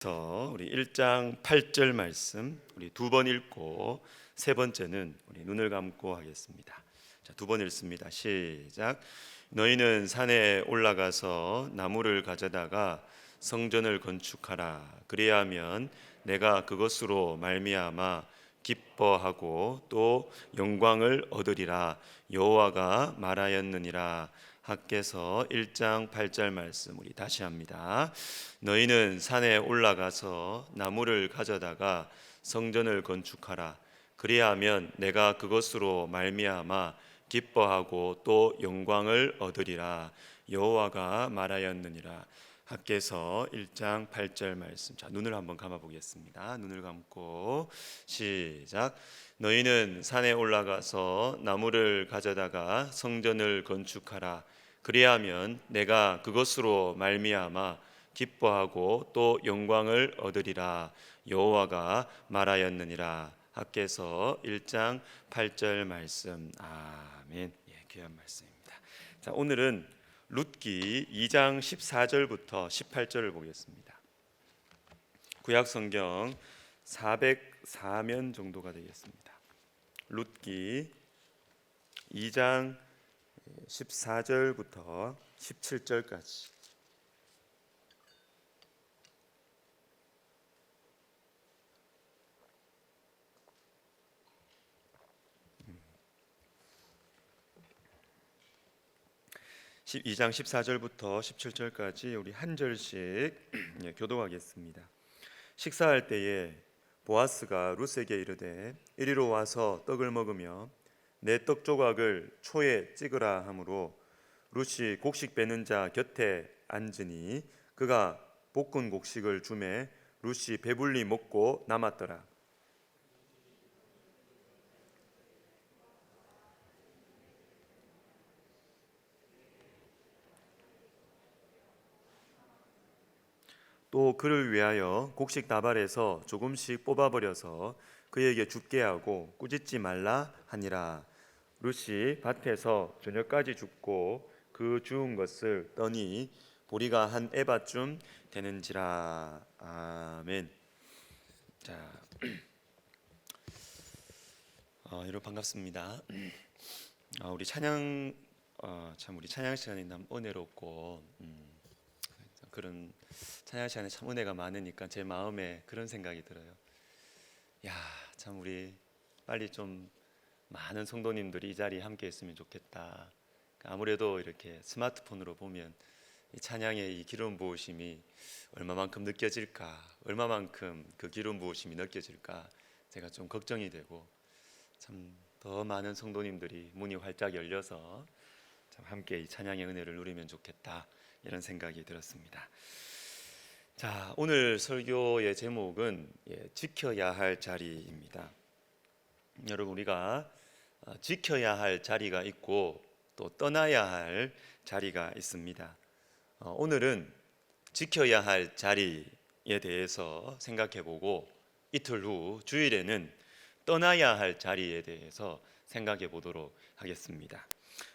우리 1장 8절 말씀 우리 두 번 읽고 세 번째는 우리 눈을 감고 하겠습니다. 자, 두 번 읽습니다. 시작. 너희는 산에 올라가서 나무를 가져다가 성전을 건축하라. 그리하면 내가 그것으로 말미암아 기뻐하고 또 영광을 얻으리라. 여호와가 말하였느니라. 학개서 1장 8절 말씀 우리 다시 합니다. 너희는 산에 올라가서 나무를 가져다가 성전을 건축하라. 그리하면 내가 그것으로 말미암아 기뻐하고 또 영광을 얻으리라. 여호와가 말하였느니라. 학개서 1장 8절 말씀. 자, 눈을 한번 감아 보겠습니다. 눈을 감고 시작. 너희는 산에 올라가서 나무를 가져다가 성전을 건축하라. 그리하면 내가 그것으로 말미암아 기뻐하고 또 영광을 얻으리라. 여호와가 말하였느니라. 학개서 1장 8절 말씀. 아멘. 예, 귀한 말씀입니다. 자, 오늘은 룻기 2장 14절부터 18절을 보겠습니다. 구약 성경 404면 정도가 되겠습니다. 룻기 2장 14절부터 17절까지. 음. 2장 14절부터 17절까지 우리 한 절씩 교독하겠습니다. 식사할 때에 보아스가 룻에게 이르되 이리로 와서 떡을 먹으며 내 떡 조각을 초에 찍으라 하므로 룻이 곡식 빼는 자 곁에 앉으니 그가 볶은 곡식을 주매 룻이 배불리 먹고 남았더라. 또 그를 위하여 곡식 다발에서 조금씩 뽑아버려서 그에게 줍게 하고 꾸짖지 말라 하니라. 룻이 밭에서 저녁까지 줍고 그 주운 것을 떠니 보리가 한 에바쯤 되는지라. 아멘. 자, 여러분 반갑습니다. 우리 찬양 우리 찬양 시간이 참 은혜롭고 그런 찬양 시간에 참 은혜가 많으니까 제 마음에 그런 생각이 들어요. 야, 참 우리 빨리 좀 많은 성도님들이 이 자리에 함께 했으면 좋겠다. 아무래도 이렇게 스마트폰으로 보면 이 찬양의 이 기름 부으심이 얼마만큼 느껴질까, 얼마만큼 그 기름 부으심이 느껴질까 제가 좀 걱정이 되고, 참 더 많은 성도님들이 문이 활짝 열려서 참 함께 이 찬양의 은혜를 누리면 좋겠다 이런 생각이 들었습니다. 자, 오늘 설교의 제목은 지켜야 할 자리입니다. 여러분, 우리가 지켜야 할 자리가 있고 또 떠나야 할 자리가 있습니다. 오늘은 지켜야 할 자리에 대해서 생각해보고 이틀 후 주일에는 떠나야 할 자리에 대해서 생각해 보도록 하겠습니다.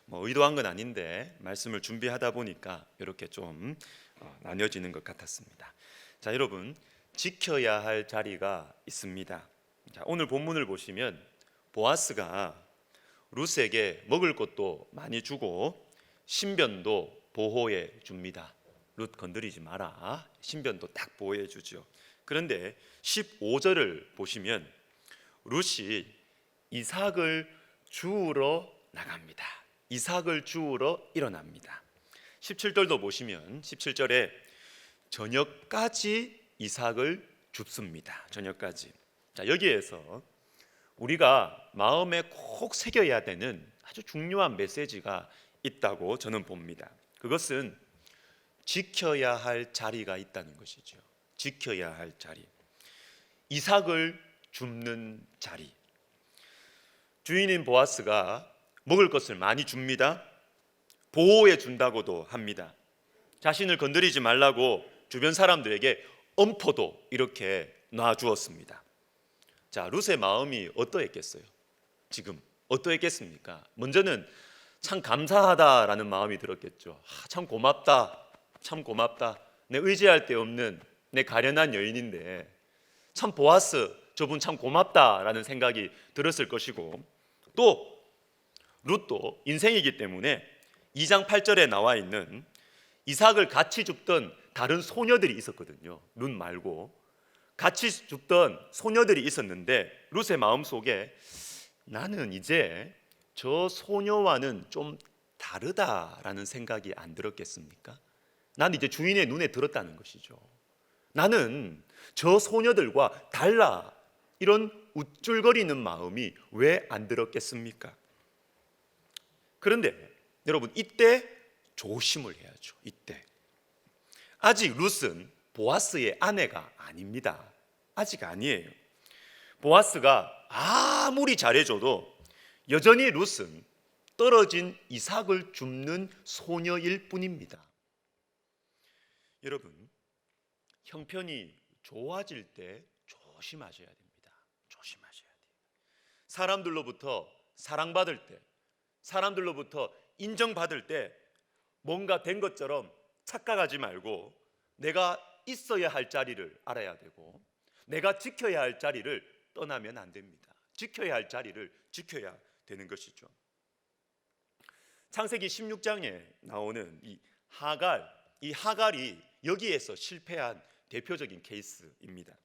의도한 건 아닌데 말씀을 준비하다 보니까 이렇게 좀 나뉘어지는 것 같았습니다. 자, 여러분, 지켜야 할 자리가 있습니다. 자, 오늘 본문을 보시면 보아스가 룻에게 먹을 것도 많이 주고 신변도 보호해 줍니다. 룻 건드리지 마라. 신변도 딱 보호해 주죠. 그런데 15절을 보시면 룻이 이삭을 주우러 나갑니다. 이삭을 주우러 일어납니다. 17절도 보시면 17절에 저녁까지 이삭을 줍습니다. 저녁까지. 자, 여기에서 우리가 마음에 꼭 새겨야 되는 아주 중요한 메시지가 있다고 저는 봅니다. 그것은 지켜야 할 자리가 있다는 것이죠. 지켜야 할 자리. 이삭을 줍는 자리. 주인인 보아스가 먹을 것을 많이 줍니다. 보호해 준다고도 합니다. 자신을 건드리지 말라고 주변 사람들에게 엄포도 이렇게 놔주었습니다. 자, 룻의 마음이 어떠했겠어요? 지금 어떠했겠습니까? 먼저는 참 감사하다라는 마음이 들었겠죠. 참 고맙다, 참 고맙다. 내 의지할 데 없는 내 가련한 여인인데 참 보아스 저분 참 고맙다라는 생각이 들었을 것이고, 또 룻도 인생이기 때문에 2장 8절에 나와 있는 이삭을 같이 줍던 다른 소녀들이 있었거든요. 룻 말고 같이 줍던 소녀들이 있었는데 룻의 마음속에 나는 이제 저 소녀와는 좀 다르다라는 생각이 안 들었겠습니까? 나는 이제 주인의 눈에 들었다는 것이죠. 나는 저 소녀들과 달라, 이런 우쭐거리는 마음이 왜 안 들었겠습니까? 그런데 여러분, 이때 조심을 해야죠. 이때 아직 룻은 보아스의 아내가 아닙니다. 아직 아니에요. 보아스가 아무리 잘해줘도 여전히 룻은 떨어진 이삭을 줍는 소녀일 뿐입니다. 여러분, 형편이 좋아질 때 조심하셔야 됩니다. 조심하셔야 돼요. 사람들로부터 사랑받을 때, 사람들로부터 인정받을 때 뭔가 된 것처럼 착각하지 말고 내가 있어야 할 자리를 알아야 되고, 내가 지켜야 할 자리를 떠나면 안 됩니다. 지켜야 할 자리를 지켜야 되는 것이죠. 창세기 16장에 나오는 이 하갈이 여기에서 실패한 대표적인 케이스입니다.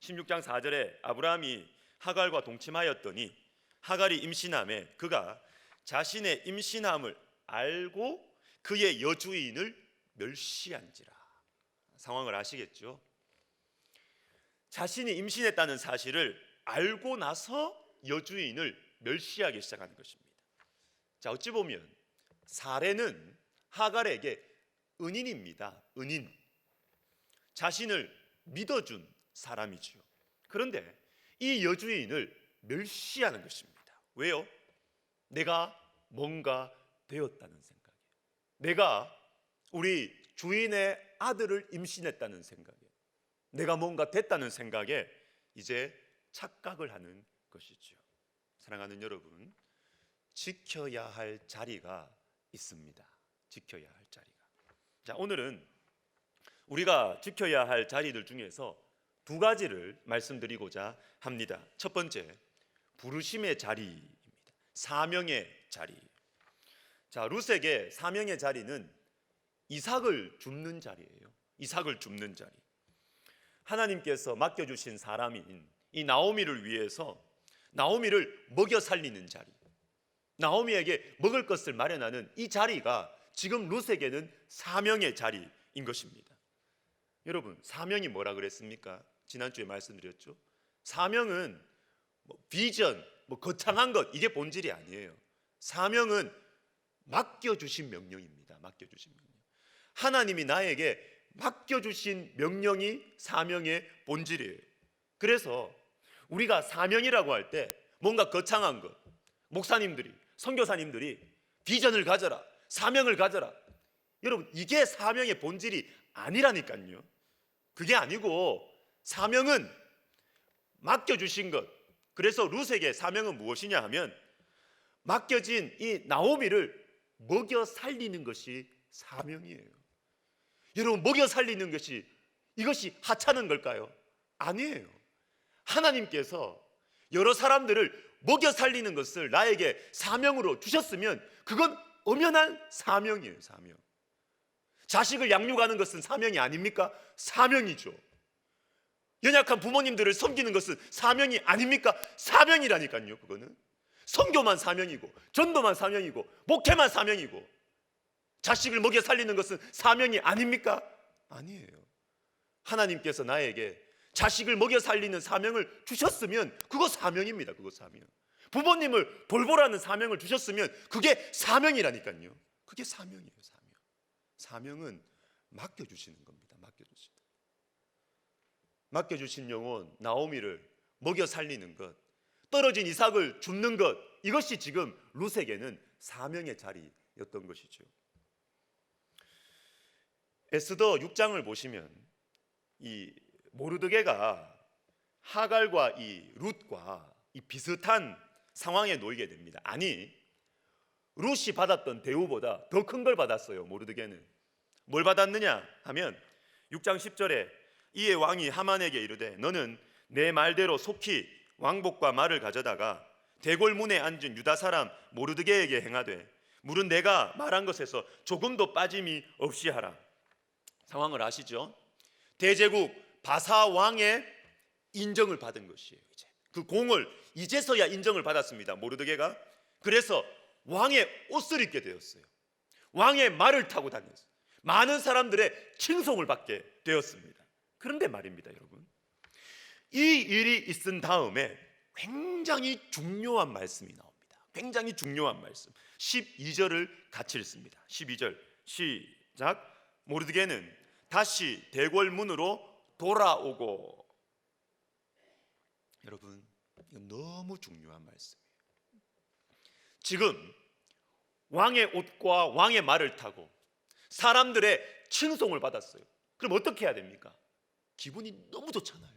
16장 4절에 아브라함이 하갈과 동침하였더니 하갈이 임신함에 그가 자신의 임신함을 알고 그의 여주인을 멸시한지라. 상황을 아시겠죠? 자신이 임신했다는 사실을 알고 나서 여주인을 멸시하기 시작하는 것입니다. 자, 어찌 보면 사례는 하갈에게 은인입니다. 은인. 자신을 믿어준 사람이죠. 그런데 이 여주인을 멸시하는 것입니다. 왜요? 내가 뭔가 되었다는 생각에, 내가 우리 주인의 아들을 임신했다는 생각에, 내가 뭔가 됐다는 생각에 이제 착각을 하는 것이죠. 사랑하는 여러분, 지켜야 할 자리가 있습니다. 지켜야 할 자리가. 자, 오늘은 우리가 지켜야 할 자리들 중에서 두 가지를 말씀드리고자 합니다. 첫 번째, 부르심의 자리입니다. 사명의 자리. 자, 룻에게 사명의 자리는 이삭을 줍는 자리예요. 이삭을 줍는 자리. 하나님께서 맡겨주신 사람인 이 나오미를 위해서 나오미를 먹여 살리는 자리, 나오미에게 먹을 것을 마련하는 이 자리가 지금 룻에게는 사명의 자리인 것입니다. 여러분, 사명이 뭐라 그랬습니까? 지난주에 말씀드렸죠. 사명은 비전, 거창한 것, 이게 본질이 아니에요. 사명은 맡겨주신 명령입니다. 맡겨주신 명령. 하나님이 나에게 맡겨주신 명령이 사명의 본질이에요. 그래서 우리가 사명이라고 할 때 뭔가 거창한 것, 목사님들이, 선교사님들이 비전을 가져라, 사명을 가져라. 여러분, 이게 사명의 본질이 아니라니까요. 그게 아니고 사명은 맡겨주신 것. 그래서 룻에게 사명은 무엇이냐 하면 맡겨진 이 나오미를 먹여 살리는 것이 사명이에요. 여러분, 먹여 살리는 것이 이것이 하찮은 걸까요? 아니에요. 하나님께서 여러 사람들을 먹여 살리는 것을 나에게 사명으로 주셨으면 그건 엄연한 사명이에요. 사명. 자식을 양육하는 것은 사명이 아닙니까? 사명이죠. 연약한 부모님들을 섬기는 것은 사명이 아닙니까? 사명이라니까요. 그거는 선교만 사명이고, 전도만 사명이고, 목회만 사명이고, 자식을 먹여 살리는 것은 사명이 아닙니까? 아니에요. 하나님께서 나에게 자식을 먹여 살리는 사명을 주셨으면 그거 사명입니다. 그거 사명. 부모님을 돌보라는 사명을 주셨으면 그게 사명이라니까요. 그게 사명이에요. 사명. 사명은 맡겨주시는 겁니다. 맡겨주시는. 맡겨주신 영혼 나오미를 먹여 살리는 것, 떨어진 이삭을 줍는 것, 이것이 지금 룻에게는 사명의 자리였던 것이죠. 에스더 6장을 보시면 이 모르드게가 하갈과 이 룻과 이 비슷한 상황에 놓이게 됩니다. 아니, 룻이 받았던 대우보다 더 큰 걸 받았어요. 모르드게는 뭘 받았느냐 하면 6장 10절에 이에 왕이 하만에게 이르되 너는 내 말대로 속히 왕복과 말을 가져다가 대궐문에 앉은 유다 사람 모르드게에게 행하되 물은 내가 말한 것에서 조금도 빠짐이 없이 하라. 상황을 아시죠? 대제국 바사 왕의 인정을 받은 것이에요. 이제 그 공을 이제서야 인정을 받았습니다. 모르드게가. 그래서 왕의 옷을 입게 되었어요. 왕의 말을 타고 다녔어요. 많은 사람들의 칭송을 받게 되었습니다. 그런데 말입니다, 여러분, 이 일이 있은 다음에 굉장히 중요한 말씀이 나옵니다. 굉장히 중요한 말씀. 12절을 같이 읽습니다. 12절 시작. 모르드게는 다시 대궐문으로 돌아오고. 여러분, 이건 너무 중요한 말씀이에요. 지금 왕의 옷과 왕의 말을 타고 사람들의 칭송을 받았어요. 그럼 어떻게 해야 됩니까? 기분이 너무 좋잖아요.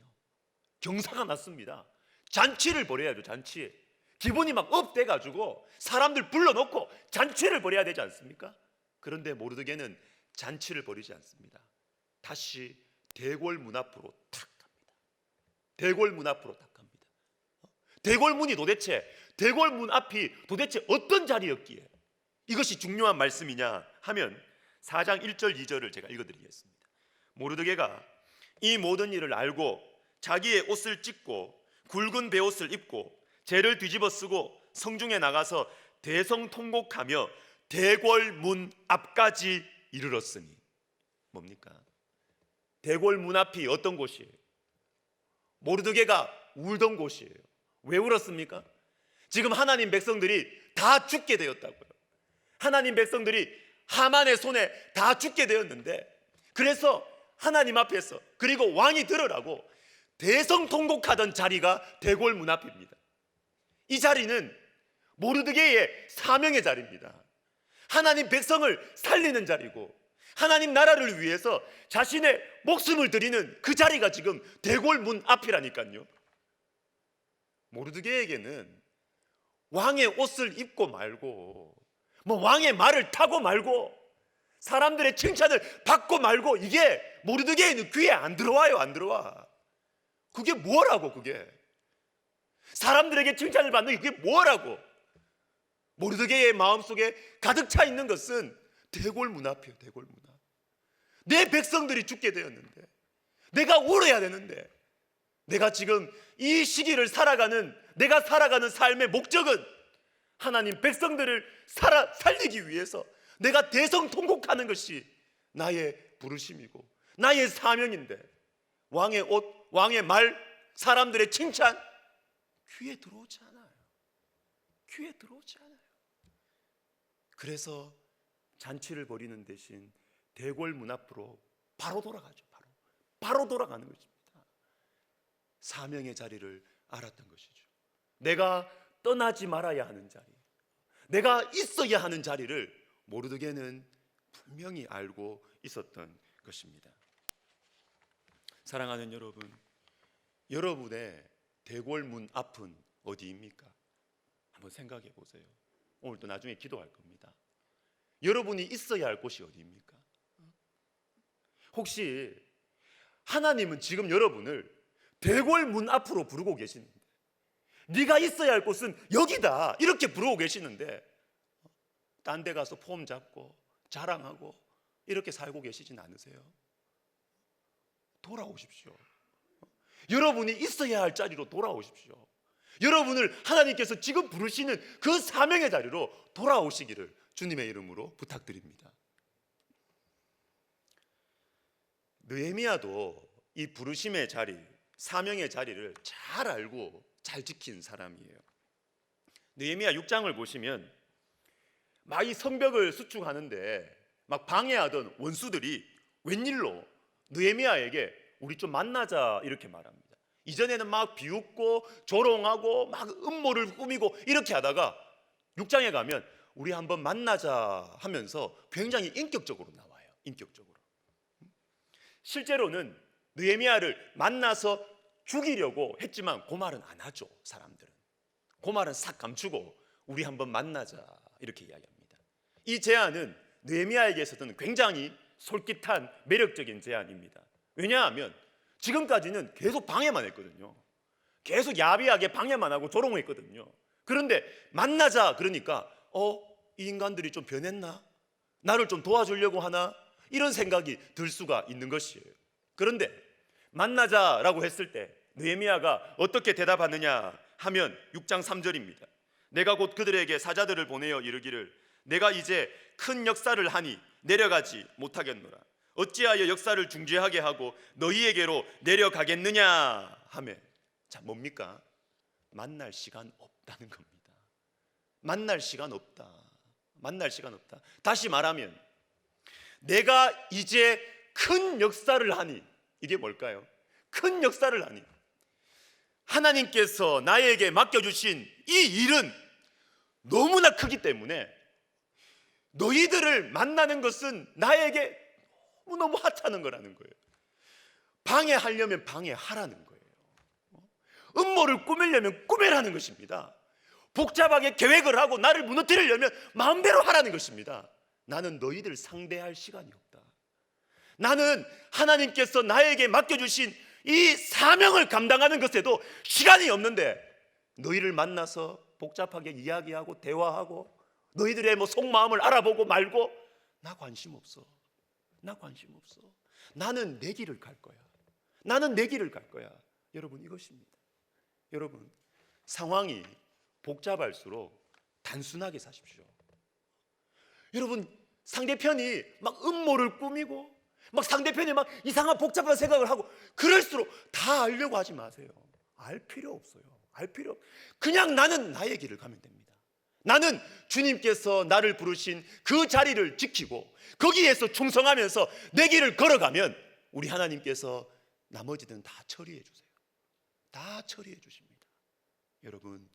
경사가 났습니다. 잔치를 벌여야죠. 잔치. 기분이 막 업돼가지고 사람들 불러놓고 잔치를 벌여야 되지 않습니까? 그런데 모르드게는 잔치를 벌이지 않습니다. 다시 대궐문 앞으로 탁 갑니다. 대궐문 앞으로 탁 갑니다. 대궐문이 도대체, 대궐문 앞이 도대체 어떤 자리였기에 이것이 중요한 말씀이냐 하면 4장 1절 2절을 제가 읽어드리겠습니다. 모르드게가 이 모든 일을 알고 자기의 옷을 찢고 굵은 베옷을 입고 재를 뒤집어 쓰고 성중에 나가서 대성통곡하며 대궐문 앞까지 이르렀으니. 뭡니까? 대궐문 앞이 어떤 곳이에요? 모르드게가 울던 곳이에요. 왜 울었습니까? 지금 하나님 백성들이 다 죽게 되었다고요. 하나님 백성들이 하만의 손에 다 죽게 되었는데, 그래서 하나님 앞에서, 그리고 왕이 들으라고 대성통곡하던 자리가 대궐문 앞입니다. 이 자리는 모르드게의 사명의 자리입니다. 하나님 백성을 살리는 자리고 하나님 나라를 위해서 자신의 목숨을 드리는 그 자리가 지금 대궐문 앞이라니까요. 모르드게에게는 왕의 옷을 입고 말고 뭐 왕의 말을 타고 말고 사람들의 칭찬을 받고 말고 이게 모르드게에는 귀에 안 들어와요. 안 들어와. 그게 뭐라고? 그게 사람들에게 칭찬을 받는 게 그게 뭐라고? 모르드게의 마음속에 가득 차 있는 것은 대궐문 앞이에요. 대궐문 앞. 내 백성들이 죽게 되었는데 내가 울어야 되는데, 내가 지금 이 시기를 살아가는, 내가 살아가는 삶의 목적은 하나님 백성들을 살리기 위해서 내가 대성통곡하는 것이 나의 부르심이고 나의 사명인데, 왕의 옷, 왕의 말, 사람들의 칭찬 귀에 들어오지 않아요. 귀에 들어오지 않아요. 그래서 잔치를 벌이는 대신 대궐문 앞으로 바로 돌아가죠. 바로 돌아가는 것입니다. 사명의 자리를 알았던 것이죠. 내가 떠나지 말아야 하는 자리, 내가 있어야 하는 자리를 모르드게는 분명히 알고 있었던 것입니다. 사랑하는 여러분, 여러분의 대궐문 앞은 어디입니까? 한번 생각해 보세요. 오늘 또 나중에 기도할 겁니다. 여러분이 있어야 할 곳이 어디입니까? 혹시 하나님은 지금 여러분을 대궐문 앞으로 부르고 계시는데, 네가 있어야 할 곳은 여기다 이렇게 부르고 계시는데 딴 데 가서 폼 잡고 자랑하고 이렇게 살고 계시진 않으세요? 돌아오십시오. 여러분이 있어야 할 자리로 돌아오십시오. 여러분을 하나님께서 지금 부르시는 그 사명의 자리로 돌아오시기를 주님의 이름으로 부탁드립니다. 느헤미야도 이 부르심의 자리, 사명의 자리를 잘 알고 잘 지킨 사람이에요. 느헤미야 6장을 보시면 막 이 성벽을 수축하는데 막 방해하던 원수들이 웬일로 느헤미야에게 우리 좀 만나자 이렇게 말합니다. 이전에는 막 비웃고 조롱하고 막 음모를 꾸미고 이렇게 하다가 6장에 가면 우리 한번 만나자 하면서 굉장히 인격적으로 나와요. 인격적으로. 실제로는 느헤미야를 만나서 죽이려고 했지만 그 말은 안 하죠. 사람들은 그 말은 싹 감추고 우리 한번 만나자 이렇게 이야기합니다. 이 제안은 느헤미야에게서는 굉장히 솔깃한 매력적인 제안입니다. 왜냐하면 지금까지는 계속 방해만 했거든요. 계속 야비하게 방해만 하고 조롱했거든요. 그런데 만나자 그러니까 이 인간들이 좀 변했나? 나를 좀 도와주려고 하나? 이런 생각이 들 수가 있는 것이에요. 그런데 만나자라고 했을 때 느헤미야가 어떻게 대답하느냐 하면 6장 3절입니다. 내가 곧 그들에게 사자들을 보내어 이르기를 내가 이제 큰 역사를 하니 내려가지 못하겠노라. 어찌하여 역사를 중지하게 하고 너희에게로 내려가겠느냐 하며, 자, 뭡니까? 만날 시간 없다는 겁니다. 만날 시간 없다. 만날 시간 없다. 다시 말하면 내가 이제 큰 역사를 하니, 이게 뭘까요? 큰 역사를 하니 하나님께서 나에게 맡겨주신 이 일은 너무나 크기 때문에 너희들을 만나는 것은 나에게 너무너무 하찮은 거라는 거예요. 방해하려면 방해하라는 거예요. 음모를 꾸미려면 꾸미라는 것입니다. 복잡하게 계획을 하고 나를 무너뜨리려면 마음대로 하라는 것입니다. 나는 너희들 상대할 시간이 없다. 나는 하나님께서 나에게 맡겨주신 이 사명을 감당하는 것에도 시간이 없는데 너희를 만나서 복잡하게 이야기하고 대화하고 너희들의 속마음을 알아보고 말고, 나 관심 없어. 나 관심 없어. 나는 내 길을 갈 거야. 나는 내 길을 갈 거야. 여러분, 이것입니다. 여러분, 상황이 복잡할수록 단순하게 사십시오. 여러분, 상대편이 막 음모를 꾸미고 막 상대편이 막 이상한 복잡한 생각을 하고 그럴수록 다 알려고 하지 마세요. 알 필요 없어요. 알 필요 없. 그냥 나는 나의 길을 가면 됩니다. 나는 주님께서 나를 부르신 그 자리를 지키고 거기에서 충성하면서 내 길을 걸어가면 우리 하나님께서 나머지는 다 처리해 주세요. 다 처리해 주십니다. 여러분,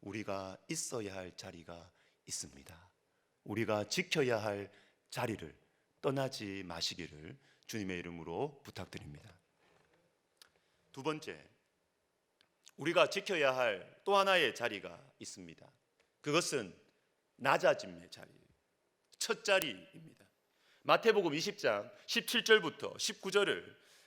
우리가 있어야 할 자리가 있습니다. 우리가 지켜야 할 자리를 떠나지 마시기를 주님의 이름으로 부탁드립니다. 두 번째, 우리가 지켜야 할 또 하나의 자리가 있습니다. 그것은 낮아짐의 자리예요. 첫 자리입니다. 마태복음 20장 17절부터 19절을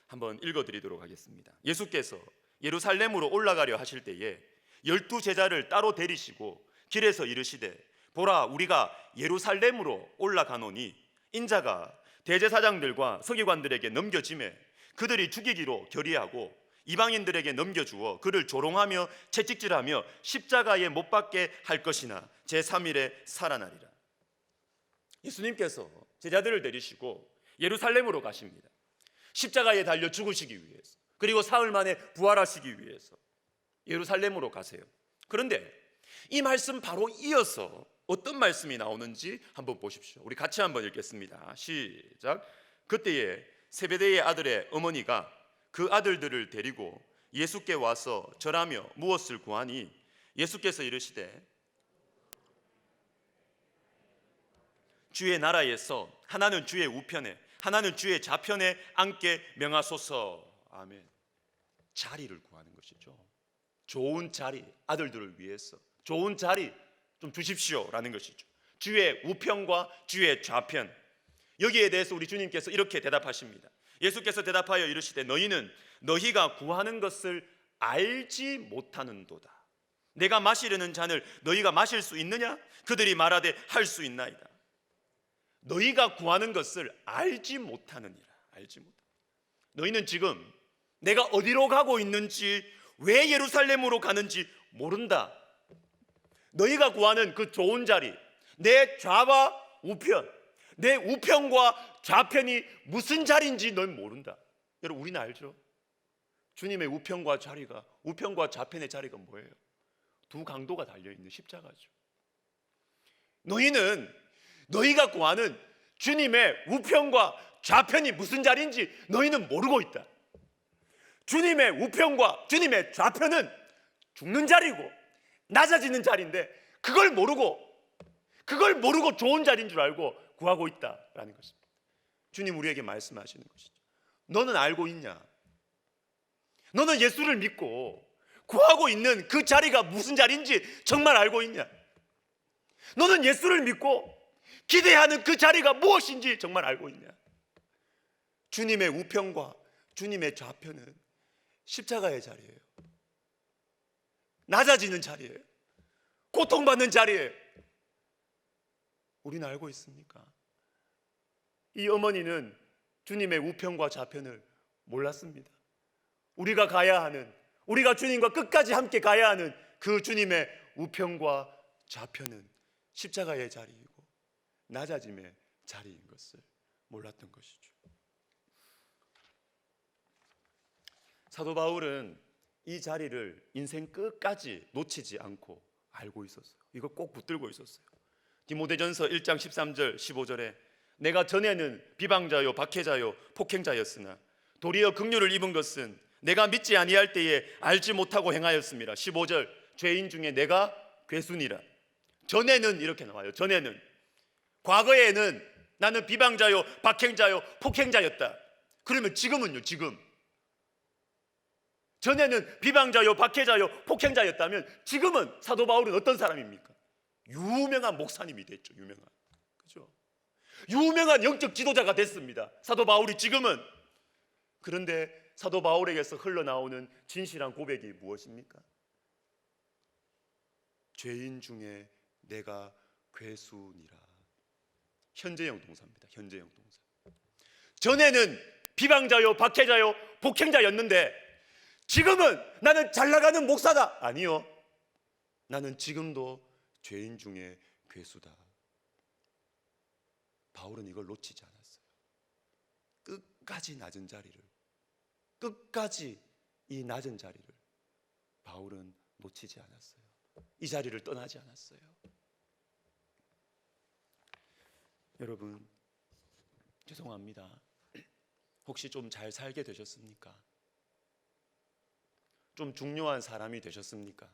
한번 읽어드리도록 하겠습니다. 예수께서 예루살렘으로 올라가려 하실 때에 12제자를 따로 데리시고 길에서 이르시되 보라, 우리가 예루살렘으로 올라가노니 인자가 대제사장들과 서기관들에게 넘겨지매 그들이 죽이기로 결의하고 이방인들에게 넘겨주어 그를 조롱하며 채찍질하며 십자가에 못 박게 할 것이나 제3일에 살아나리라. 예수님께서 제자들을 데리시고 예루살렘으로 가십니다. 십자가에 달려 죽으시기 위해서, 그리고 사흘 만에 부활하시기 위해서 예루살렘으로 가세요. 그런데 이 말씀 바로 이어서 어떤 말씀이 나오는지 한번 보십시오. 우리 같이 한번 읽겠습니다. 시작. 그때에 세베대의 아들의 어머니가 그 아들들을 데리고 예수께 와서 절하며 무엇을 구하니 예수께서 이르시되 주의 나라에서 하나는 주의 우편에 하나는 주의 좌편에 앉게 명하소서. 아멘. 자리를 구하는 것이죠. 좋은 자리, 아들들을 위해서 좋은 자리 좀 주십시오라는 것이죠. 주의 우편과 주의 좌편. 여기에 대해서 우리 주님께서 이렇게 대답하십니다. 예수께서 대답하여 이르시되 너희는 너희가 구하는 것을 알지 못하는도다. 내가 마시려는 잔을 너희가 마실 수 있느냐? 그들이 말하되 할 수 있나이다. 너희가 구하는 것을 알지 못하느니라. 알지 못하. 너희는 지금 내가 어디로 가고 있는지, 왜 예루살렘으로 가는지 모른다. 너희가 구하는 그 좋은 자리, 내 좌와 우편, 내 우편과 좌편이 무슨 자리인지 넌 모른다. 여러분, 우리는 알죠? 주님의 우편과 자리가, 우편과 좌편의 자리가 뭐예요? 두 강도가 달려있는 십자가죠. 너희는 너희가 구하는 주님의 우편과 좌편이 무슨 자리인지 너희는 모르고 있다. 주님의 우편과 주님의 좌편은 죽는 자리고 낮아지는 자리인데 그걸 모르고 좋은 자리인 줄 알고 구하고 있다라는 것입니다. 주님 우리에게 말씀하시는 것이죠. 너는 알고 있냐? 너는 예수를 믿고 구하고 있는 그 자리가 무슨 자리인지 정말 알고 있냐? 너는 예수를 믿고 기대하는 그 자리가 무엇인지 정말 알고 있냐? 주님의 우편과 주님의 좌편은 십자가의 자리예요. 낮아지는 자리예요. 고통받는 자리예요. 우리는 알고 있습니까? 이 어머니는 주님의 우편과 좌편을 몰랐습니다. 우리가 가야 하는, 우리가 주님과 끝까지 함께 가야 하는 그 주님의 우편과 좌편은 십자가의 자리이고 낮아짐의 자리인 것을 몰랐던 것이죠. 사도 바울은 이 자리를 인생 끝까지 놓치지 않고 알고 있었어요. 이거 꼭 붙들고 있었어요. 디모데전서 1장 13절 15절에 내가 전에는 비방자요 박해자요 폭행자였으나 도리어 긍휼을 입은 것은 내가 믿지 아니할 때에 알지 못하고 행하였습니다. 15절 죄인 중에 내가 괴순이라. 전에는 이렇게 나와요. 전에는, 과거에는 나는 비방자요 박행자요 폭행자였다. 그러면 지금은요? 지금 전에는 비방자요 박해자요 폭행자였다면 지금은 사도 바울은 어떤 사람입니까? 유명한 목사님이 됐죠. 그죠? 유명한 영적 지도자가 됐습니다. 사도 바울이 지금은. 그런데 사도 바울에게서 흘러나오는 진실한 고백이 무엇입니까? 죄인 중에 내가 괴순이라. 현재형 동사입니다. 현재형 동사. 전에는 비방자요 박해자요 폭행자였는데 지금은 나는 잘나가는 목사다. 아니요, 나는 지금도 죄인 중에 괴수다. 바울은 이걸 놓치지 않았어요. 끝까지 낮은 자리를, 끝까지 이 낮은 자리를 바울은 놓치지 않았어요. 이 자리를 떠나지 않았어요. 여러분, 죄송합니다. 혹시 좀 잘 살게 되셨습니까? 좀 중요한 사람이 되셨습니까?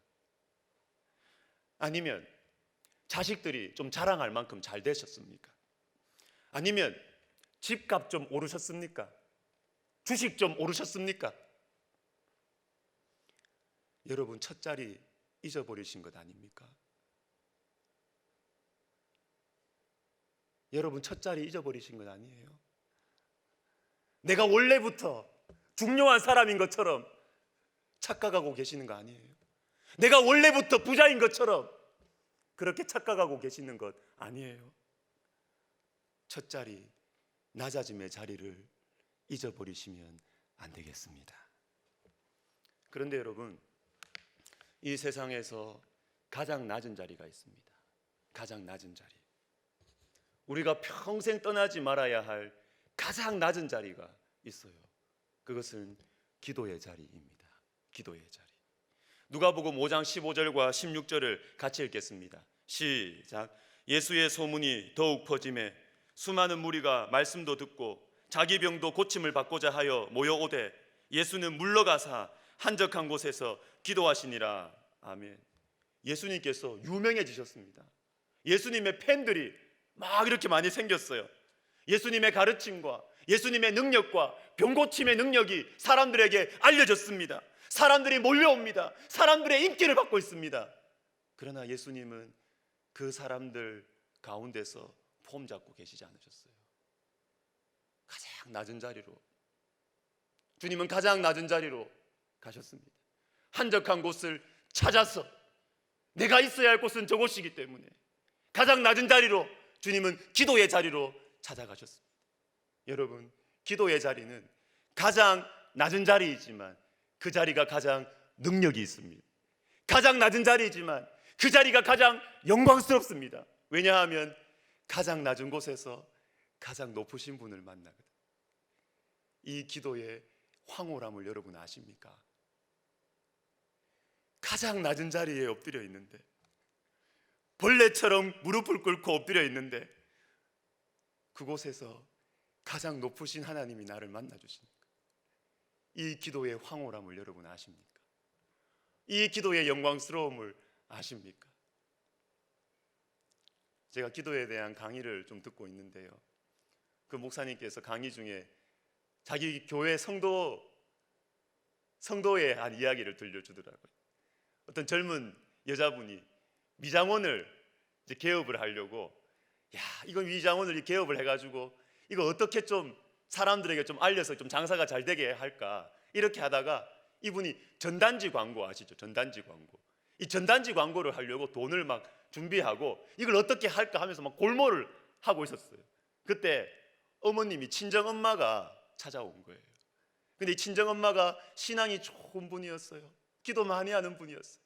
아니면 자식들이 좀 자랑할 만큼 잘 되셨습니까? 아니면 집값 좀 오르셨습니까? 주식 좀 오르셨습니까? 여러분 첫 자리 잊어버리신 것 아닙니까? 여러분 첫 자리 잊어버리신 것 아니에요? 내가 원래부터 중요한 사람인 것처럼 착각하고 계시는 거 아니에요? 내가 원래부터 부자인 것처럼 그렇게 착각하고 계시는 것 아니에요? 첫 자리, 낮아짐의 자리를 잊어버리시면 안 되겠습니다. 그런데 여러분, 이 세상에서 가장 낮은 자리가 있습니다. 가장 낮은 자리. 우리가 평생 떠나지 말아야 할 가장 낮은 자리가 있어요. 그것은 기도의 자리입니다. 기도의 자리. 누가복음 5장 15절과 16절을 같이 읽겠습니다. 시작. 예수의 소문이 더욱 퍼짐에 수많은 무리가 말씀도 듣고 자기 병도 고침을 받고자 하여 모여오되 예수는 물러가사 한적한 곳에서 기도하시니라. 아멘. 예수님께서 유명해지셨습니다. 예수님의 팬들이 막 이렇게 많이 생겼어요. 예수님의 가르침과 예수님의 능력과 병고침의 능력이 사람들에게 알려졌습니다. 사람들이 몰려옵니다. 사람들의 인기를 받고 있습니다. 그러나 예수님은 그 사람들 가운데서 폼 잡고 계시지 않으셨어요. 가장 낮은 자리로, 주님은 가장 낮은 자리로 가셨습니다. 한적한 곳을 찾아서, 내가 있어야 할 곳은 저곳이기 때문에 가장 낮은 자리로, 주님은 기도의 자리로 찾아가셨습니다. 여러분, 기도의 자리는 가장 낮은 자리이지만 그 자리가 가장 능력이 있습니다. 가장 낮은 자리이지만 그 자리가 가장 영광스럽습니다. 왜냐하면 가장 낮은 곳에서 가장 높으신 분을 만나거든. 이 기도의 황홀함을 여러분 아십니까? 가장 낮은 자리에 엎드려 있는데, 벌레처럼 무릎을 꿇고 엎드려 있는데 그곳에서 가장 높으신 하나님이 나를 만나주십니까? 이 기도의 황홀함을 여러분 아십니까? 이 기도의 영광스러움을 아십니까? 제가 기도에 대한 강의를 좀 듣고 있는데요, 그 목사님께서 강의 중에 자기 교회 성도의 한 이야기를 들려주더라고요. 어떤 젊은 여자분이 미장원을 이제 개업을 하려고, 이건 미장원을 개업을 해가지고 이거 어떻게 좀 사람들에게 좀 알려서 좀 장사가 잘 되게 할까, 이렇게 하다가 이분이 전단지 광고 아시죠? 전단지 광고. 이 전단지 광고를 하려고 돈을 막 준비하고 이걸 어떻게 할까 하면서 막 골몰을 하고 있었어요. 그때 어머님이 친정엄마가 찾아온 거예요. 근데 이 친정엄마가 신앙이 좋은 분이었어요. 기도 많이 하는 분이었어요.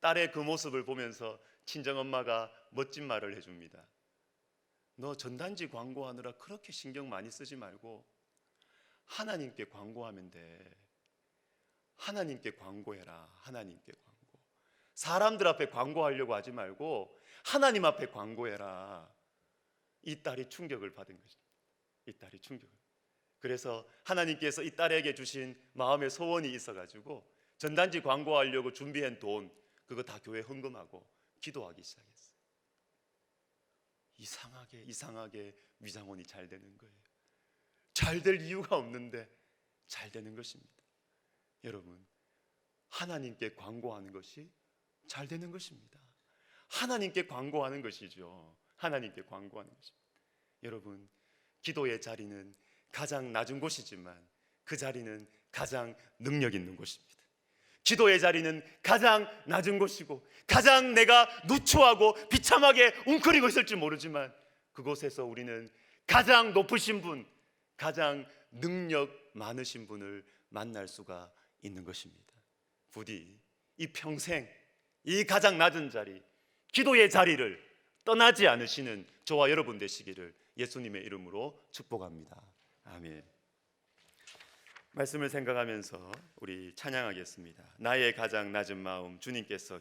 딸의 그 모습을 보면서 친정엄마가 멋진 말을 해줍니다. 너 전단지 광고하느라 그렇게 신경 많이 쓰지 말고 하나님께 광고하면 돼. 하나님께 광고해라. 하나님께 광고. 사람들 앞에 광고하려고 하지 말고 하나님 앞에 광고해라. 이 딸이 충격을 받은 것입니다. 이 딸이 충격을. 그래서 하나님께서 이 딸에게 주신 마음의 소원이 있어가지고 전단지 광고하려고 준비한 돈 그거 다 교회 헌금하고 기도하기 시작했어요. 이상하게 위장원이 잘 되는 거예요. 잘 될 이유가 없는데 잘 되는 것입니다. 여러분, 하나님께 광고하는 것이 잘 되는 것입니다. 하나님께 광고하는 것이죠. 하나님께 광고하는 것입니다. 여러분, 기도의 자리는 가장 낮은 곳이지만 그 자리는 가장 능력 있는 곳입니다. 기도의 자리는 가장 낮은 곳이고 가장 내가 누추하고 비참하게 웅크리고 있을지 모르지만 그곳에서 우리는 가장 높으신 분, 가장 능력 많으신 분을 만날 수가 있는 것입니다. 부디 이 평생 이 가장 낮은 자리, 기도의 자리를 떠나지 않으시는 저와 여러분 되시기를 예수님의 이름으로 축복합니다. 아멘. 말씀을 생각하면서 우리 찬양하겠습니다. 나의 가장 낮은 마음 주님께서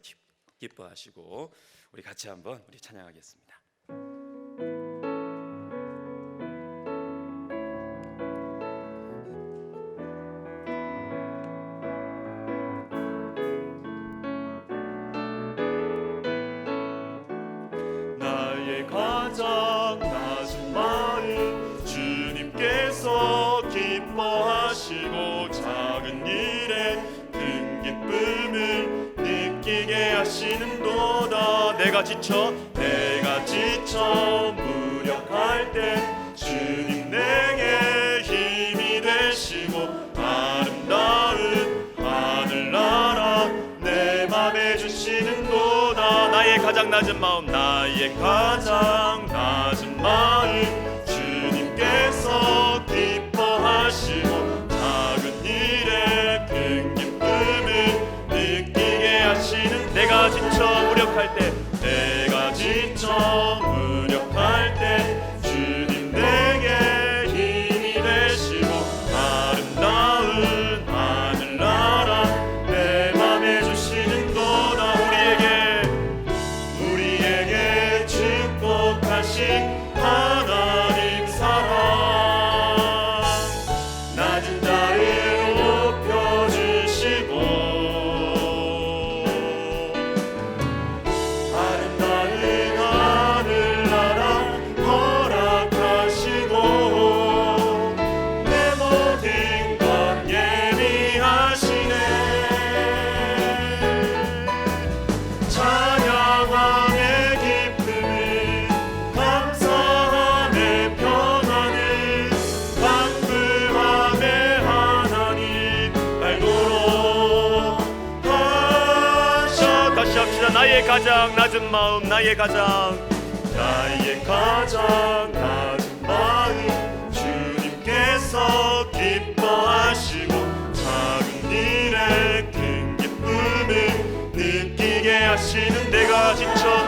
기뻐하시고 우리 같이 한번 우리 찬양하겠습니다. 나의 가장 낮은 마음 주님께서 기뻐하시고 작은 일에 큰 기쁨을 느끼게 하시는도다. 내가 지쳐 무력할 때 주님 내게 힘이 되시고 아름다운 하늘나라 내 맘에 주시는도다. 나의 가장 낮은 마음 주님께서 기뻐하시고 작은 일에 큰 기쁨을 느끼게 하시는 내가 지쳐 무력할 때 주님 내게 힘이 되시고 아름다운 하늘나라 내 맘에 주시는 거다. 우리에게 축복하신 하나님 사랑 낮은 자를 높여주시고 아름다운 하늘나라 허락하시고 내 모든 것 예비하시네. 찬양함의 기쁨을 감사함의 평안을 기쁨함의 하나님 알도록 하셔. 다시 합시다. 나의 가장 낮은 마음 주님께서 기뻐하시고 작은 일에 큰 기쁨을 느끼게 하시는 내가 지쳐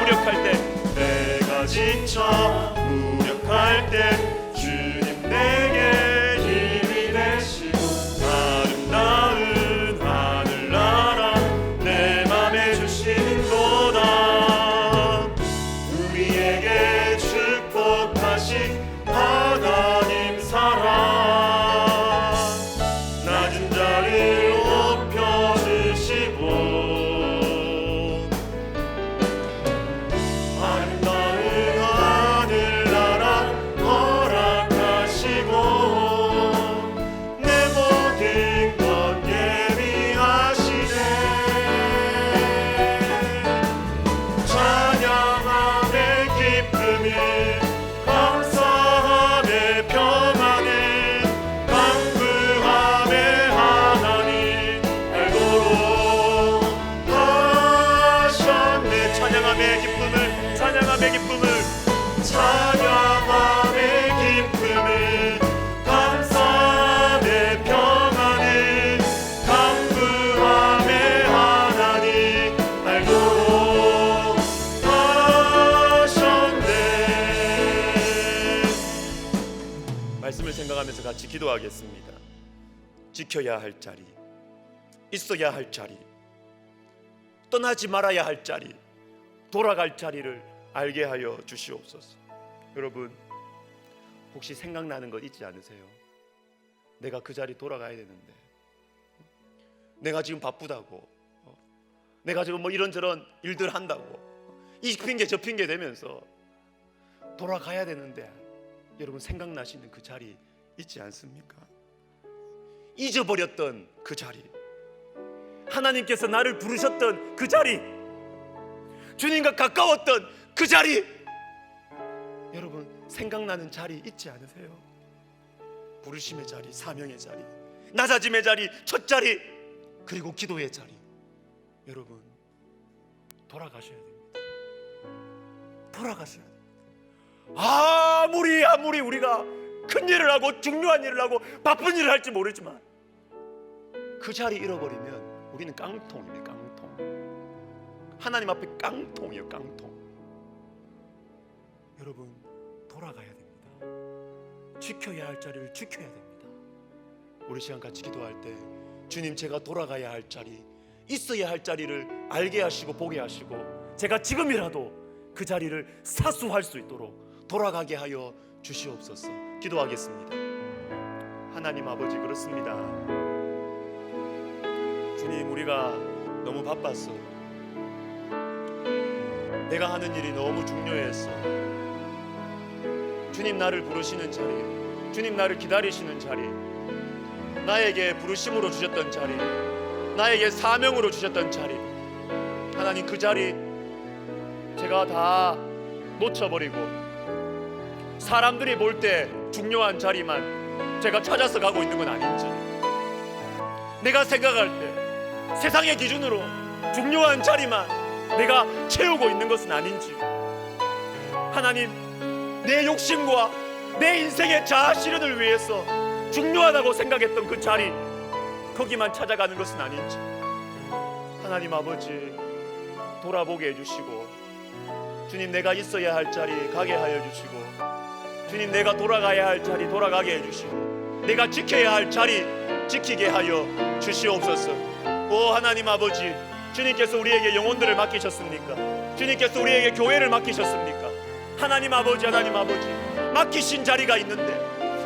무력할 때 주님 내게 힘이 되시고 아름다운 하늘나라 내 맘에 주시는 도다. 우리에게 축복하신 찬양하면서 같이 기도하겠습니다. 지켜야 할 자리, 있어야 할 자리, 떠나지 말아야 할 자리, 돌아갈 자리를 알게 하여 주시옵소서. 여러분, 혹시 생각나는 것 있지 않으세요? 내가 그 자리 돌아가야 되는데, 내가 지금 바쁘다고, 내가 지금 뭐 이런저런 일들 한다고 이 핑계 저 핑계 대면서 돌아가야 되는데, 여러분 생각나시는 그 자리 있지 않습니까? 잊어버렸던 그 자리, 하나님께서 나를 부르셨던 그 자리, 주님과 가까웠던 그 자리, 여러분 생각나는 자리 있지 않으세요? 부르심의 자리, 사명의 자리, 낮아짐의 자리, 첫 자리, 그리고 기도의 자리. 여러분 돌아가셔야 됩니다. 돌아가셔야 됩니다. 아무리 우리가 큰 일을 하고 중요한 일을 하고 바쁜 일을 할지 모르지만 그 자리 잃어버리면 우리는 깡통입니다. 깡통. 하나님 앞에 깡통이에요. 깡통. 여러분 돌아가야 됩니다. 지켜야 할 자리를 지켜야 됩니다. 우리 시간 같이 기도할 때 주님, 제가 돌아가야 할 자리, 있어야 할 자리를 알게 하시고 보게 하시고 제가 지금이라도 그 자리를 사수할 수 있도록 돌아가게 하여 주시옵소서. 기도하겠습니다. 하나님 아버지, 그렇습니다. 주님, 우리가 너무 바빴어. 내가 하는 일이 너무 중요했어. 주님, 나를 부르시는 자리, 주님 나를 기다리시는 자리, 나에게 부르심으로 주셨던 자리, 나에게 사명으로 주셨던 자리, 하나님 그 자리 제가 다 놓쳐버리고 사람들이 볼 때 중요한 자리만 제가 찾아서 가고 있는 건 아닌지, 내가 생각할 때 세상의 기준으로 중요한 자리만 내가 채우고 있는 것은 아닌지, 하나님 내 욕심과 내 인생의 자아 실현을 위해서 중요하다고 생각했던 그 자리, 거기만 찾아가는 것은 아닌지, 하나님 아버지 돌아보게 해주시고, 주님 내가 있어야 할 자리 가게 하여 주시고, 주님 내가 돌아가야 할 자리 돌아가게 해주시고, 내가 지켜야 할 자리 지키게 하여 주시옵소서. 오 하나님 아버지, 주님께서 우리에게 영혼들을 맡기셨습니까? 주님께서 우리에게 교회를 맡기셨습니까? 하나님 아버지, 하나님 아버지, 맡기신 자리가 있는데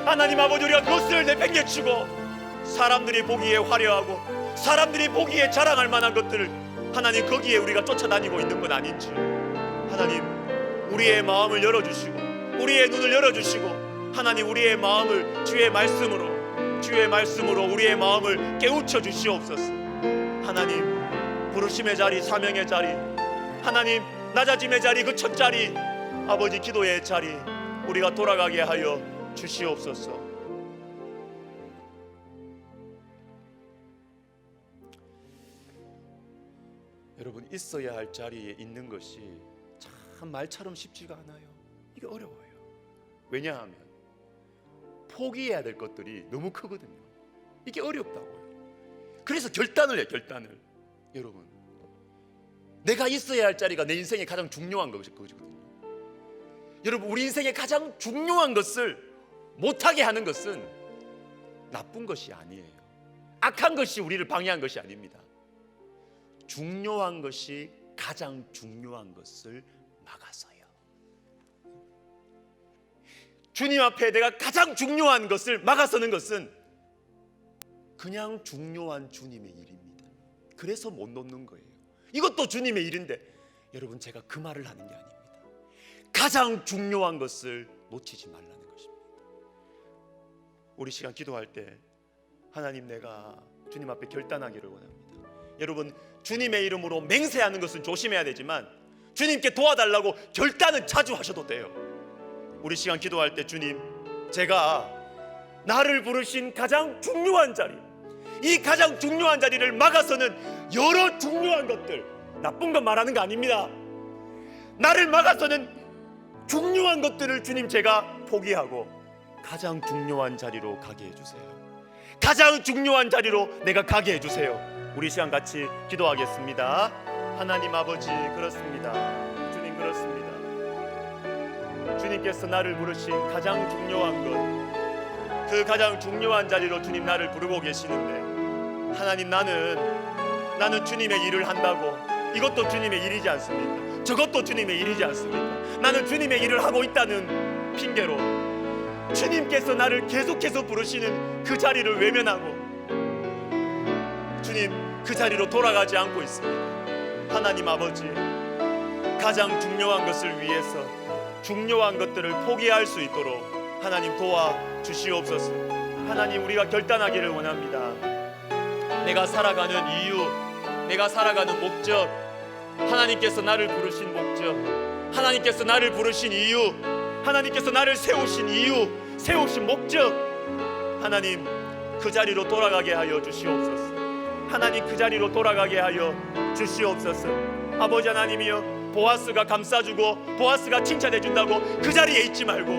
하나님 아버지, 우리가 그것을 내팽개치고 사람들이 보기에 화려하고 사람들이 보기에 자랑할 만한 것들을 하나님 거기에 우리가 쫓아다니고 있는 건 아닌지, 하나님 우리의 마음을 열어주시고 우리의 눈을 열어주시고, 하나님 우리의 마음을 주의 말씀으로 우리의 마음을 깨우쳐 주시옵소서. 하나님 부르심의 자리, 사명의 자리, 하나님 낮아짐의 자리, 그 첫 자리, 아버지 기도의 자리 우리가 돌아가게 하여 주시옵소서. 여러분, 있어야 할 자리에 있는 것이 참 말처럼 쉽지가 않아요. 이게 어려워요. 왜냐하면 포기해야 될 것들이 너무 크거든요. 이게 어렵다고요. 그래서 결단을 해요. 결단을. 여러분, 내가 있어야 할 자리가 내 인생의 가장 중요한 것이거든요. 여러분, 우리 인생의 가장 중요한 것을 못하게 하는 것은 나쁜 것이 아니에요. 악한 것이 우리를 방해한 것이 아닙니다. 중요한 것이 가장 중요한 것을 막아서요. 주님 앞에 내가 가장 중요한 것을 막아서는 것은 그냥 중요한 주님의 일입니다. 그래서 못 놓는 거예요. 이것도 주님의 일인데, 여러분 제가 그 말을 하는 게 아닙니다. 가장 중요한 것을 놓치지 말라는 것입니다. 우리 시간 기도할 때 하나님, 내가 주님 앞에 결단하기를 원합니다. 여러분, 주님의 이름으로 맹세하는 것은 조심해야 되지만 주님께 도와달라고 결단은 자주 하셔도 돼요. 우리 시간 기도할 때, 주님, 제가 나를 부르신 가장 중요한 자리, 이 가장 중요한 자리를 막아서는 여러 중요한 것들, 나쁜 것 말하는 거 아닙니다. 나를 막아서는 중요한 것들을 주님 제가 포기하고 가장 중요한 자리로 가게 해주세요. 가장 중요한 자리로 내가 가게 해주세요. 우리 시간 같이 기도하겠습니다. 하나님 아버지, 그렇습니다. 주님, 그렇습니다. 주님께서 나를 부르신 가장 중요한 것, 그 가장 중요한 자리로 주님 나를 부르고 계시는데, 하나님 나는 주님의 일을 한다고 이것도 주님의 일이지 않습니까? 저것도 주님의 일이지 않습니까? 나는 주님의 일을 하고 있다는 핑계로 주님께서 나를 계속해서 부르시는 그 자리를 외면하고 주님 그 자리로 돌아가지 않고 있습니다. 하나님 아버지, 가장 중요한 것을 위해서 중요한 것들을 포기할 수 있도록 하나님 도와주시옵소서. 하나님, 우리가 결단하기를 원합니다. 내가 살아가는 이유, 내가 살아가는 목적, 하나님께서 나를 부르신 목적, 하나님께서 나를 부르신 이유, 하나님께서 나를 세우신 이유, 세우신 목적, 하나님 그 자리로 돌아가게 하여 주시옵소서. 하나님 그 자리로 돌아가게 하여 주시옵소서. 아버지 하나님이여, 보아스가 감싸주고 보아스가 칭찬해준다고 그 자리에 있지 말고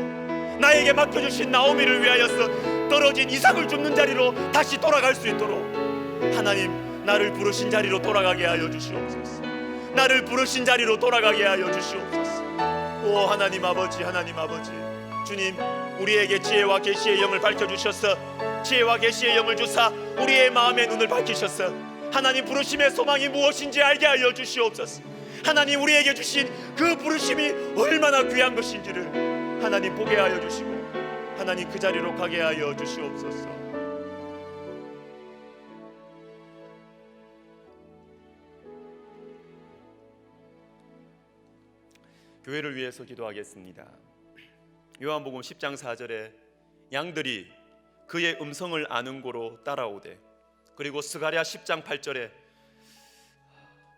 나에게 맡겨주신 나오미를 위하여서 떨어진 이삭을 줍는 자리로 다시 돌아갈 수 있도록 하나님 나를 부르신 자리로 돌아가게 하여 주시옵소서. 나를 부르신 자리로 돌아가게 하여 주시옵소서. 오 하나님 아버지, 하나님 아버지, 주님 우리에게 지혜와 계시의 영을 밝혀주셔서 지혜와 계시의 영을 주사 우리의 마음의 눈을 밝히셔서 하나님 부르심의 소망이 무엇인지 알게 하여 주시옵소서. 하나님 우리에게 주신 그 부르심이 얼마나 귀한 것인지를 하나님 보게 하여 주시고 하나님 그 자리로 가게 하여 주시옵소서. 교회를 위해서 기도하겠습니다. 요한복음 10장 4절에 양들이 그의 음성을 아는 고로 따라오되, 그리고 스가랴 10장 8절에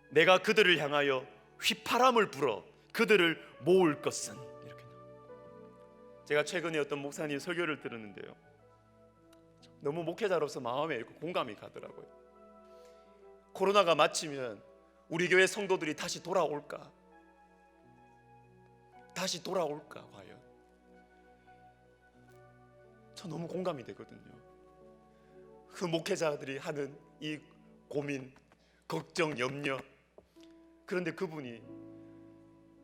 내가 그들을 향하여 휘파람을 불어 그들을 모을 것은, 이렇게 나와요. 제가 최근에 어떤 목사님 설교를 들었는데요, 너무 목회자로서 마음에 공감이 가더라고요. 코로나가 마치면 우리 교회 성도들이 다시 돌아올까? 다시 돌아올까 과연? 저 너무 공감이 되거든요. 그 목회자들이 하는 이 고민, 걱정, 염려. 그런데 그분이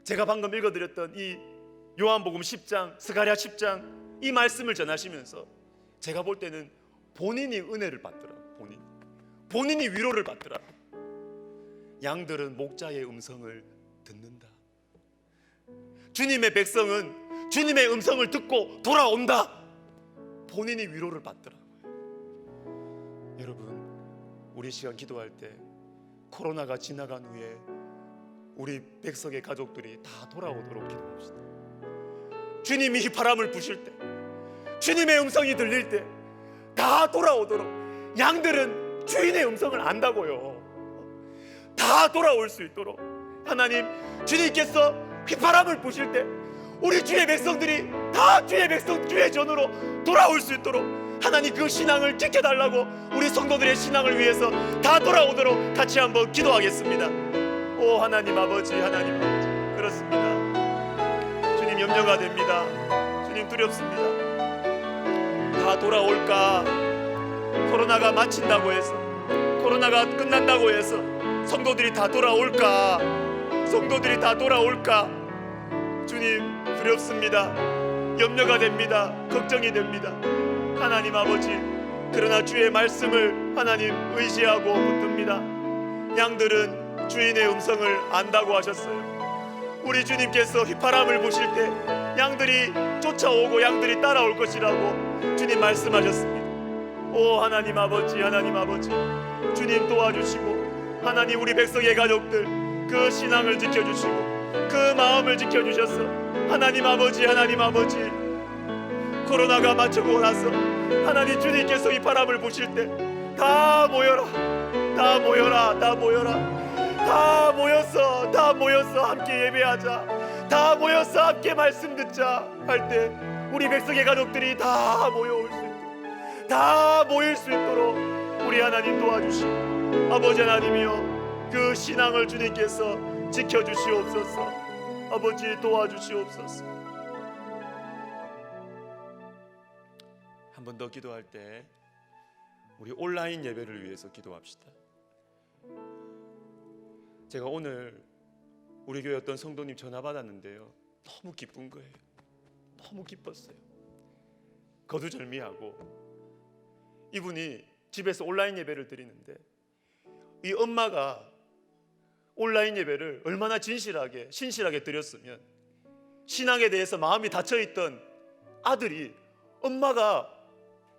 제가 방금 읽어드렸던 이 요한복음 10장, 스가랴 10장 이 말씀을 전하시면서 제가 볼 때는 본인이 은혜를 받더라고요. 본인이 위로를 받더라고요. 양들은 목자의 음성을 듣는다. 주님의 백성은 주님의 음성을 듣고 돌아온다. 본인이 위로를 받더라고요. 여러분, 우리 시간 기도할 때 코로나가 지나간 후에 우리 백성의 가족들이 다 돌아오도록 기도합시다. 주님이 휘파람을 부실 때, 주님의 음성이 들릴 때 다 돌아오도록. 양들은 주인의 음성을 안다고요. 다 돌아올 수 있도록 하나님, 주님께서 휘파람을 부실 때 우리 주의 백성들이 다 주의 전으로 돌아올 수 있도록 하나님 그 신앙을 지켜달라고, 우리 성도들의 신앙을 위해서 다 돌아오도록 같이 한번 기도하겠습니다. 오 하나님 아버지, 하나님 아버지, 그렇습니다. 주님 염려가 됩니다. 주님 두렵습니다. 다 돌아올까? 코로나가 마친다고 해서, 코로나가 끝난다고 해서 성도들이 다 돌아올까? 성도들이 다 돌아올까? 주님 두렵습니다. 염려가 됩니다. 걱정이 됩니다. 하나님 아버지, 그러나 주의 말씀을 하나님 의지하고 붙듭니다. 양들은 주인의 음성을 안다고 하셨어요. 우리 주님께서 휘파람을 부실 때 양들이 쫓아오고 양들이 따라올 것이라고 주님 말씀하셨습니다. 오 하나님 아버지, 하나님 아버지, 주님 도와주시고 하나님 우리 백성의 가족들 그 신앙을 지켜주시고 그 마음을 지켜주셔서 하나님 아버지, 하나님 아버지, 코로나가 마치고 나서 하나님 주님께서 이 바람을 부실 때 다 모여라, 다 모여라, 다 모여라, 다 모여서 함께 예배하자, 다 모여서 함께 말씀 듣자 할 때 우리 백성의 가족들이 다 모여올 수 있도록, 다 모일 수 있도록 우리 하나님 도와주시고 아버지 하나님이여 그 신앙을 주님께서 지켜주시옵소서. 아버지 도와주시옵소서. 한 번 더 기도할 때 우리 온라인 예배를 위해서 기도합시다. 제가 오늘 우리 교회 어떤 성도님 전화 받았는데요, 너무 기쁜 거예요. 너무 기뻤어요. 거두절미하고 이분이 집에서 온라인 예배를 드리는데 이 엄마가 온라인 예배를 얼마나 진실하게 신실하게 드렸으면 신앙에 대해서 마음이 닫혀있던 아들이 엄마가